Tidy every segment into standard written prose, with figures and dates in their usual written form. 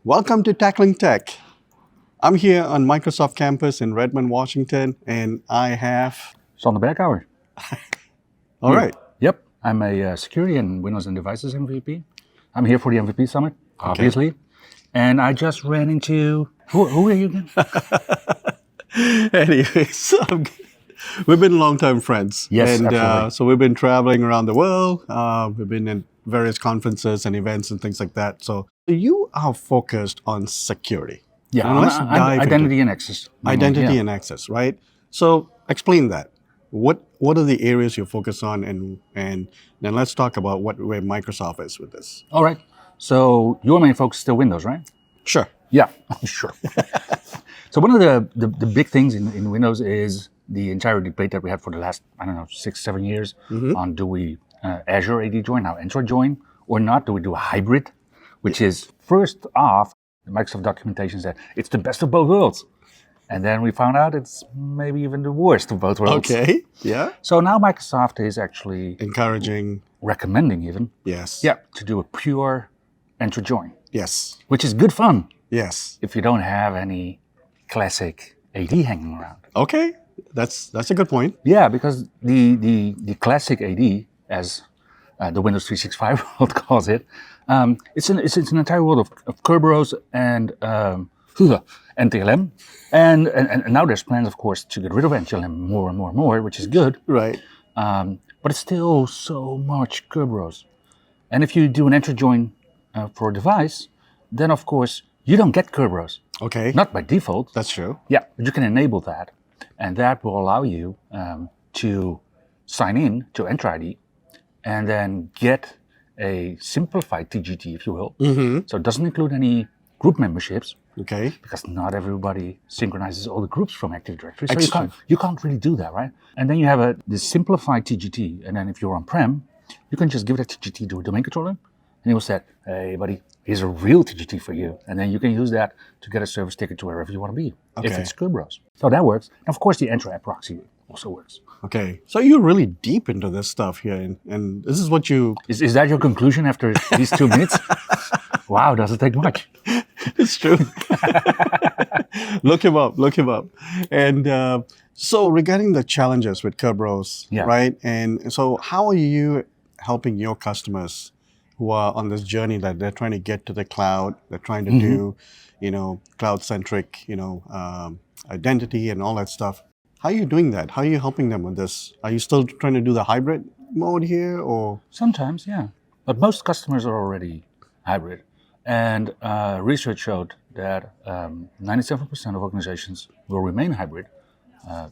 Welcome to Tackling Tech. I'm here on Microsoft campus in Redmond, Washington, and I have. Sander Berghouwer. All right. Yep, I'm a security and Windows and Devices MVP. I'm here for the MVP Summit, obviously. And I just ran into. Who are you again? Anyways, we've been longtime friends. Yes, and absolutely. so we've been traveling around the world. We've been in various conferences and events and things like that. So you are focused on security. Yeah, And let's dive into identity and access. identity Yeah. and access, right? So explain that. What are the areas you focus on, and then let's talk about where Microsoft is with this. All right. So your main focus is still Windows, right? Sure. Yeah, sure. So one of the big things in Windows is the entire debate that we had for the last, 6-7 years on do we Azure AD join, now Android join, or not? Do we do a hybrid? Which is, first off, the Microsoft documentation said it's the best of both worlds. And then we found out it's maybe even the worst of both worlds. Okay. Yeah. So now Microsoft is actually Encouraging. recommending even, Yes. to do a pure Android join, Yes. which is good fun Yes. if you don't have any classic AD hanging around. Okay. That's a good point. Yeah, because the classic AD, as the Windows 365 world calls it, it's an entire world of Kerberos and NTLM, and now there's plans, of course, to get rid of NTLM more and more and more, which is good. Right. But it's still so much Kerberos, and if you do an Android join for a device, then of course you don't get Kerberos, Okay. not by default. That's true. Yeah, but you can enable that, and that will allow you to sign in to Entra ID and then get a simplified TGT, if you will. So it doesn't include any group memberships Okay. because not everybody synchronizes all the groups from Active Directory. So Excellent. you can't really do that, right? And then you have this simplified TGT, and then if you're on-prem, you can just give that TGT to a domain controller, and he will say, hey, buddy, here's a real TGT for you. And then you can use that to get a service ticket to wherever you want to be, if Okay. it's Kerberos. So that works. And of course, the Entra app proxy also works. Okay. So you're really deep into this stuff here, and this is what you. Is that your conclusion after these 2 minutes? Wow, doesn't take much. It's true. Look him up. Look him up. And so regarding the challenges with Kerberos, Yeah. right? And so how are you helping your customers who are on this journey that they're trying to get to the cloud, they're trying to do, cloud-centric, identity and all that stuff. How are you doing that? How are you helping them with this? Are you still trying to do the hybrid mode here, or? Sometimes, yeah. But most customers are already hybrid. And research showed that 97% of organizations will remain hybrid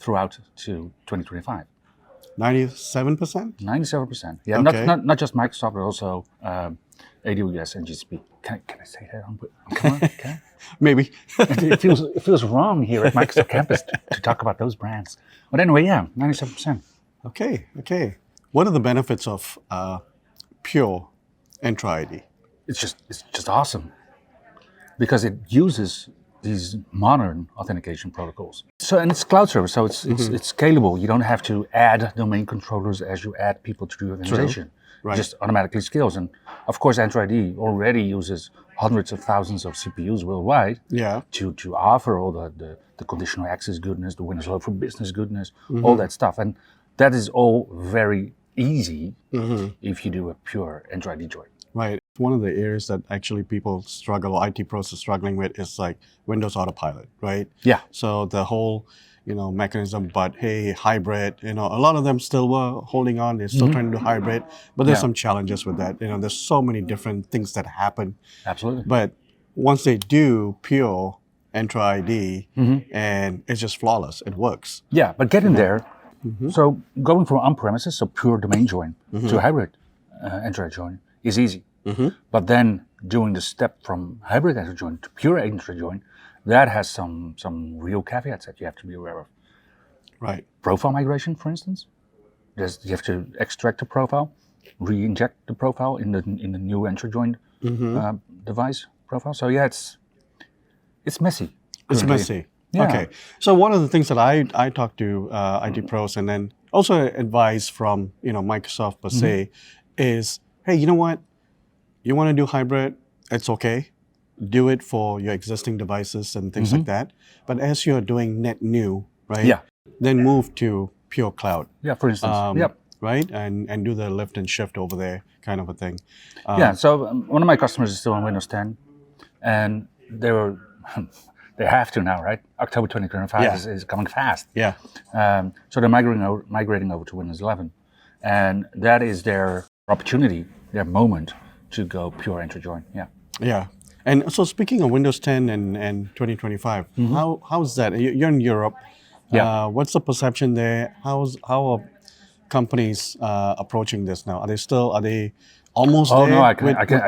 throughout to 2025. 97%? 97%. Yeah, Okay. not just Microsoft, but also AWS and GCP. Can I say that on camera? Can I? Maybe. It feels wrong here at Microsoft campus to talk about those brands. But anyway, yeah, 97%. Okay. What are the benefits of pure Entra ID? It's just awesome because it uses these modern authentication protocols. So, and it's cloud service, so it's scalable. You don't have to add domain controllers as you add people to the organization. Right. It just automatically scales. And of course, Entra ID already uses hundreds of thousands of CPUs worldwide Yeah. to offer all the conditional access goodness, the Windows Hello for Business goodness, all that stuff. And that is all very easy if you do a pure Entra ID join. Right. One of the areas that actually people struggle, IT pros are struggling with, is like Windows Autopilot, right? Yeah. So the whole, mechanism, but hey, hybrid, a lot of them still were holding on. They're still trying to do hybrid, but there's Yeah. some challenges with that. There's so many different things that happen. Absolutely. But once they do pure Entra ID, and it's just flawless, it works. Yeah, but getting there, so going from on-premises, so pure domain join, to hybrid Entra join is easy. But then doing the step from hybrid Entra join to pure Entra join, that has some real caveats that you have to be aware of. Right. Profile migration, for instance, you have to extract the profile, re-inject the profile in the new Entra join device profile. So yeah, it's messy. It's currently. messy. Yeah. Okay. So one of the things that I talk to IT pros and then also advice from Microsoft per se is, hey, you know what? You want to do hybrid? It's okay. do it for your existing devices and things like that. But as you're doing net new, right? Yeah. Then move to pure cloud. Yeah, for instance. Yep. Right? And do the lift and shift over there kind of a thing. Yeah, so one of my customers is still on Windows 10, and they were, they have to now, right? October 2025 Yeah. is coming fast. Yeah. So they're migrating over to Windows 11, and that is their opportunity, their moment to go pure enter join. Yeah. Yeah. And so speaking of Windows 10 and 2025, how's that? You're in Europe. Yeah. What's the perception there? How are companies approaching this now? Are they almost Oh there? no, I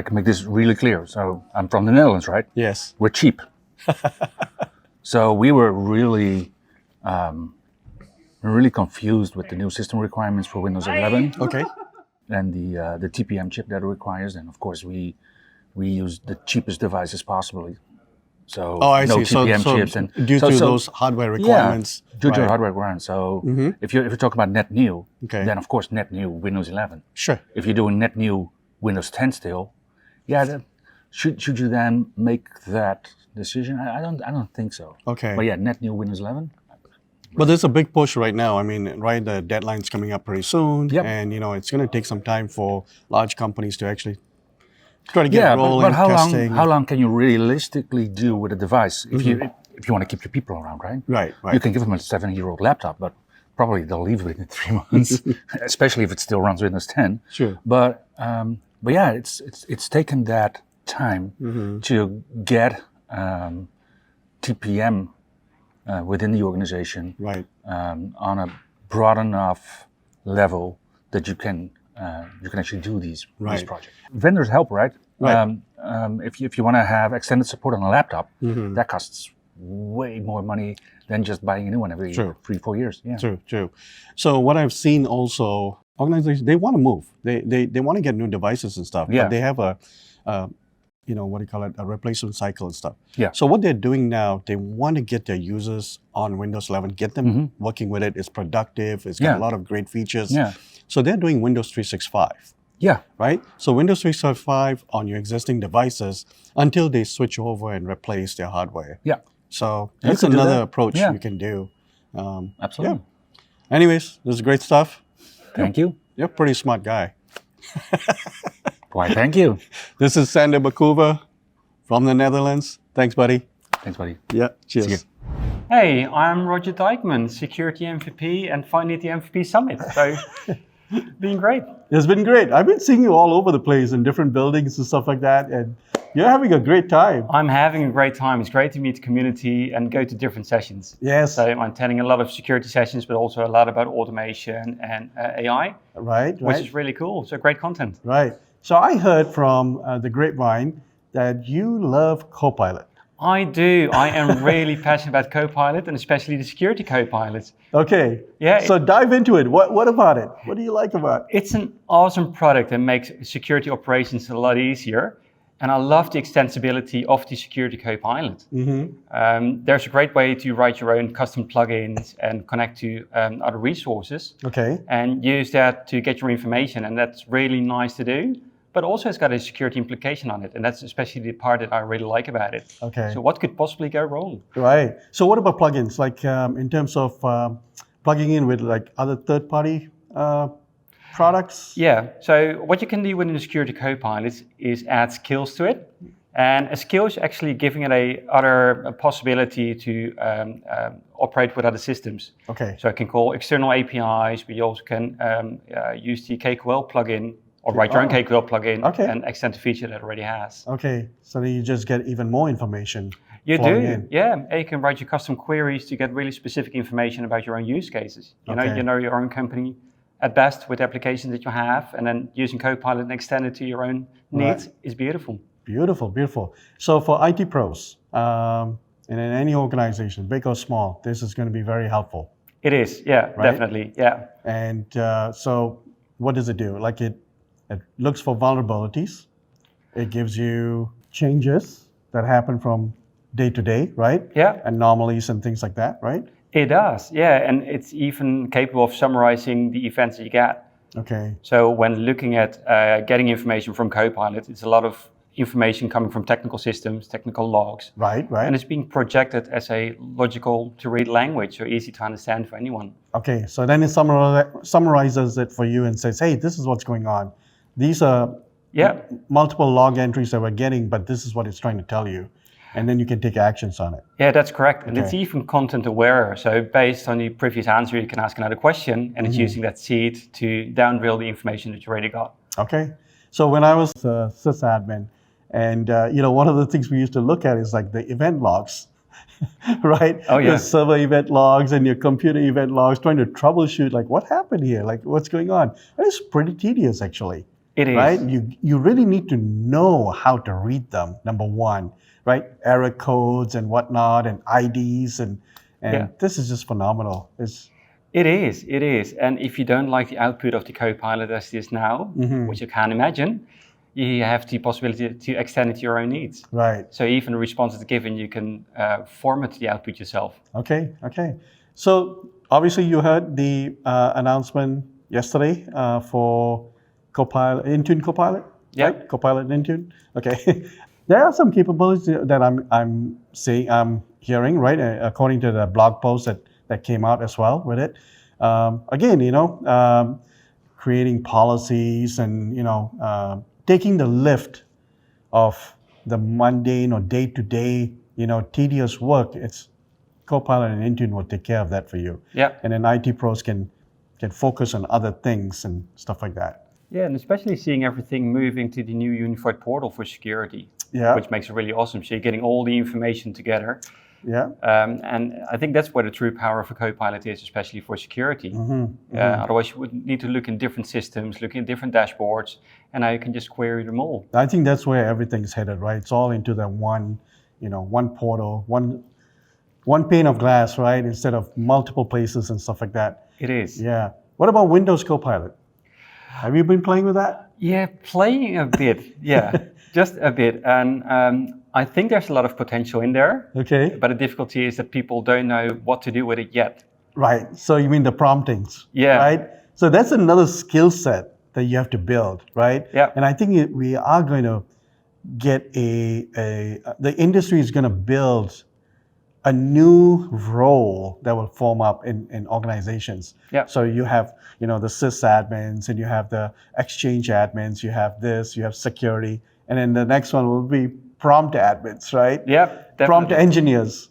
can make this really clear. So I'm from the Netherlands, right? Yes. We're cheap. So we were really confused with the new system requirements for Windows 11 Okay. and the TPM chip that it requires. And of course, we use the cheapest devices possibly. So Oh, I no see. So, TPM so chips and due so, to so- those hardware requirements. Yeah, due to right. hardware requirements. So if you talk about net new, Okay. then of course net new Windows 11. Sure. If you're doing net new Windows 10 still, yeah, should you then make that decision? I don't think so. Okay. But yeah, net new Windows 11. But there's a big push right now. I mean, right, the deadline's coming up pretty soon. Yep. And, it's going to take some time for large companies to actually try to get Yeah, rolling, but testing. how long can you realistically do with a device if you want to keep your people around, right? Right, right. You can give them a 7-year-old laptop, but probably they'll leave it in 3 months, especially if it still runs Windows 10. Sure. But yeah, it's taken that time to get TPM within the organization Right. on a broad enough level that you can actually do these Right. projects. Vendors help, right? Right. If you want to have extended support on a laptop, that costs way more money than just buying a new one every True. 3-4 years. Yeah. True. So what I've seen also, organizations, they want to move. They want to get new devices and stuff, Yeah. but they have a what do you call it, a replacement cycle and stuff. Yeah. So what they're doing now, they want to get their users on Windows 11, get them working with it. It's productive. It's got Yeah. a lot of great features. Yeah. So they're doing Windows 365. Yeah. Right? So Windows 365 on your existing devices until they switch over and replace their hardware. Yeah. So You that's could do another that. approach Yeah. you can do. Absolutely. Anyways, this is great stuff. Thank you. You're a pretty smart guy. Why, thank you. This is Sander Bakuva from the Netherlands. Thanks, buddy. Thanks, buddy. Yeah, cheers. See you. Hey, I'm Roger Dijkman, Security MVP and finally at the MVP Summit. So, been great. It's been great. I've been seeing you all over the place in different buildings and stuff like that, and you're having a great time. I'm having a great time. It's great to meet the community and go to different sessions. Yes. So I'm attending a lot of security sessions, but also a lot about automation and AI, Right, which right, is really cool. So great content. right. So I heard from the grapevine that you love Copilot. I do. I am really passionate about Copilot and especially the security Copilot. Okay. Yeah, So dive into it. What about it? What do you like about it? It's an awesome product that makes security operations a lot easier. And I love the extensibility of the Security Copilot. There's a great way to write your own custom plugins and connect to other resources Okay. and use that to get your information. And that's really nice to do. But also it's got a security implication on it. And that's especially the part that I really like about it. Okay. So what could possibly go wrong? Right. So what about plugins? Like in terms of plugging in with like other third-party products? Yeah, so what you can do within the Security Copilot is add skills to it. And a skill is actually giving it a possibility to operate with other systems. Okay. So it can call external APIs, but you also can use the KQL plugin or write your own KQL plugin and extend the feature that it already has. Okay. So then you just get even more information. You flowing do, in. yeah. And you can write your custom queries to get really specific information about your own use cases. You know your own company at best with the applications that you have, and then using Copilot and extend it to your own needs is beautiful. Beautiful, beautiful. So for IT pros, and in any organization, big or small, this is going to be very helpful. It is, yeah, Right? definitely, yeah. And so what does it do? Like it looks for vulnerabilities. It gives you changes that happen from day to day, right? Yeah. Anomalies and things like that, right? It does, yeah, and it's even capable of summarizing the events that you get. Okay. So when looking at getting information from Copilot, it's a lot of information coming from technical systems, technical logs, Right, right. and it's being projected as a logical to read language, so easy to understand for anyone. Okay, so then it summarizes it for you and says, hey, this is what's going on. These are Yeah, multiple log entries that we're getting, but this is what it's trying to tell you. And then you can take actions on it. yeah, that's correct. And it's Okay. even content aware. So based on the previous answer, you can ask another question, and it's using that seed to downrill the information that you already got. Okay. So when I was a sysadmin, and one of the things we used to look at is like the event logs, right? Oh, yeah. The server event logs and your computer event logs, trying to troubleshoot like what happened here, like what's going on. And it's pretty tedious actually. It is. Right? You really need to know how to read them. Number one, right? Error codes and whatnot, and IDs, and Yeah. this is just phenomenal. It is. And if you don't like the output of the Copilot as it is now, which you can imagine, you have the possibility to extend it to your own needs. Right. So even the response is given, you can format the output yourself. Okay. So obviously you heard the announcement yesterday for Copilot, Intune Copilot, Yeah. right? Copilot Intune. Okay. There are some capabilities that I'm hearing, right? According to the blog post that came out as well with it. Again, creating policies and taking the lift of the mundane or day-to-day, tedious work. It's Copilot and Intune will take care of that for you. Yeah. And then IT pros can focus on other things and stuff like that. Yeah, and especially seeing everything moving to the new unified portal for security, Yeah. which makes it really awesome. So you're getting all the information together. Yeah. And I think that's where the true power of a Copilot is, especially for security. Otherwise, you would need to look in different systems, look in different dashboards, and now you can just query them all. I think that's where everything's headed, right? It's all into that one portal, one pane of glass, right? Instead of multiple places and stuff like that. It is. Yeah. What about Windows Copilot? Have you been playing with that? Yeah, playing a bit. Yeah, just a bit. And I think there's a lot of potential in there. Okay. But the difficulty is that people don't know what to do with it yet. Right. So you mean the promptings? Yeah. Right. So that's another skill set that you have to build, right? Yeah. And I think we are going to get the industry is going to build a new role that will form up in organizations. Yeah. So you have, the sysadmins, and you have the exchange admins, you have this, you have security, and then the next one will be prompt admins, right? Yeah, definitely. Prompt engineers.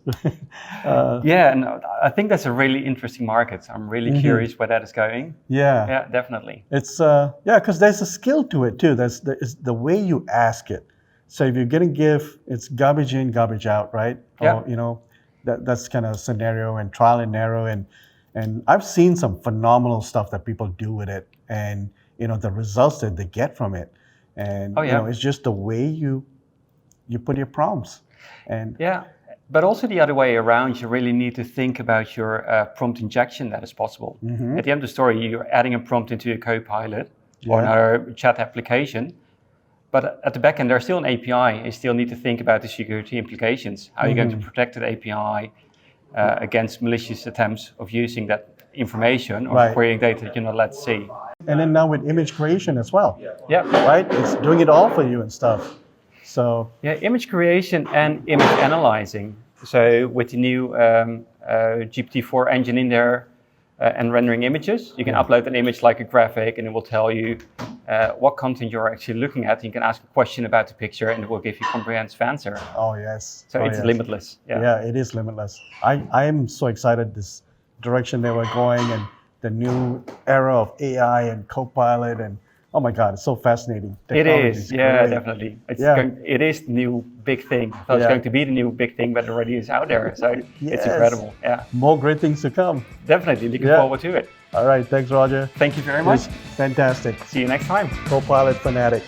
Yeah, and I think that's a really interesting market. I'm really curious where that is going. Yeah. Yeah, definitely. It's because there's a skill to it too. It's the way you ask it. So if you're gonna give, it's garbage in, garbage out, right? Yeah. Or, that's kind of scenario and trial and error, and I've seen some phenomenal stuff that people do with it, and the results that they get from it, and Oh, yeah. it's just the way you put your prompts, and Yeah, but also the other way around, you really need to think about your prompt injection that is possible. At the end of the story, you're adding a prompt into your Copilot or Yeah. another chat application. But at the back end, there's still an API. You still need to think about the security implications. How are you going to protect that API against malicious attempts of using that information or Right. querying data that you're not allowed to see? and then now with image creation as well, Yeah. right? It's doing it all for you and stuff. So Yeah, image creation and image analyzing. So with the new GPT-4 engine in there and rendering images, you can upload an image like a graphic, and it will tell you what content you're actually looking at. You can ask a question about the picture, and it will give you a comprehensive answer. oh yes, So oh, it's yes. limitless. Yeah. Yeah, it is limitless. I am so excited this direction that we're going, and the new era of AI and Copilot, and oh my God, it's so fascinating. It Technology is, yeah, great. definitely. Yeah. It is the new big thing. I thought it's Yeah. going to be the new big thing, but it already is out there. So Yes. it's incredible. Yeah, More great things to come. definitely. Looking Yeah. forward to it. All right, thanks, Roger. Thank you very It much. was fantastic. See you next time. Copilot fanatic.